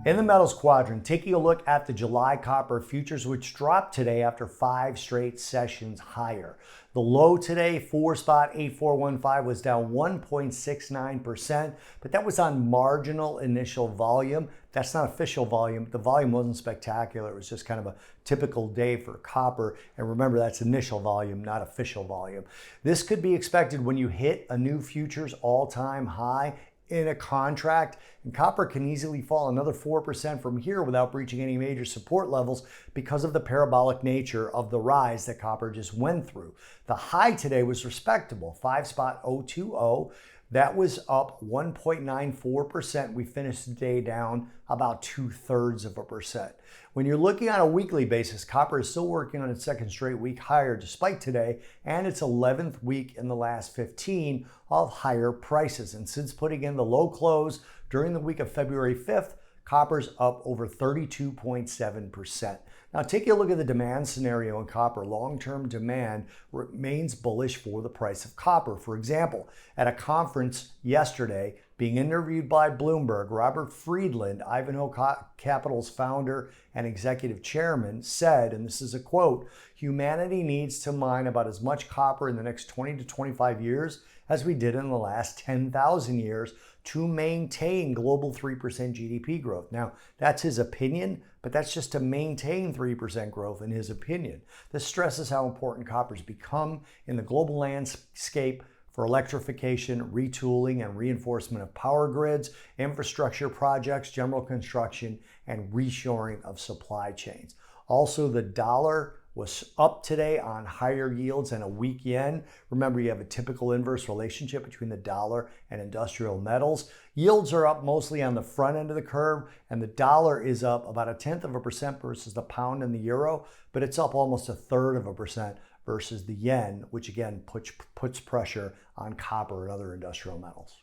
In the metals quadrant, taking a look at the July copper futures, which dropped today after 5 straight sessions higher. The low today, 4.8415, was down 1.69%, but that was on marginal initial volume. That's not official volume. The volume wasn't spectacular. It was just kind of a typical day for copper. And remember, that's initial volume, not official volume. This could be expected when you hit a new futures all-time high in a contract, and copper can easily fall another 4% from here without breaching any major support levels because of the parabolic nature of the rise that copper just went through. The high today was respectable, 5.020. That was up 1.94%. We finished the day down about 2/3%. When you're looking on a weekly basis, copper is still working on its second straight week higher despite today, and its 11th week in the last 15 of higher prices. And since putting in the low close during the week of February 5th, copper's up over 32.7%. Now, taking a look at the demand scenario in copper, long-term demand remains bullish for the price of copper. For example, at a conference yesterday, being interviewed by Bloomberg, Robert Friedland, Ivanhoe Capital's founder and executive chairman, said, and this is a quote, "Humanity needs to mine about as much copper in the next 20 to 25 years as we did in the last 10,000 years to maintain global 3% GDP growth." Now, that's his opinion, but that's just to maintain 3% growth in his opinion. This stresses how important copper's become in the global landscape for electrification, retooling, and reinforcement of power grids, infrastructure projects, general construction, and reshoring of supply chains. Also, the dollar was up today on higher yields and a weak yen. Remember, you have a typical inverse relationship between the dollar and industrial metals. Yields are up mostly on the front end of the curve, and the dollar is up about 0.1% versus the pound and the euro, but it's up almost 1/3% versus the yen, which again puts pressure on copper and other industrial metals.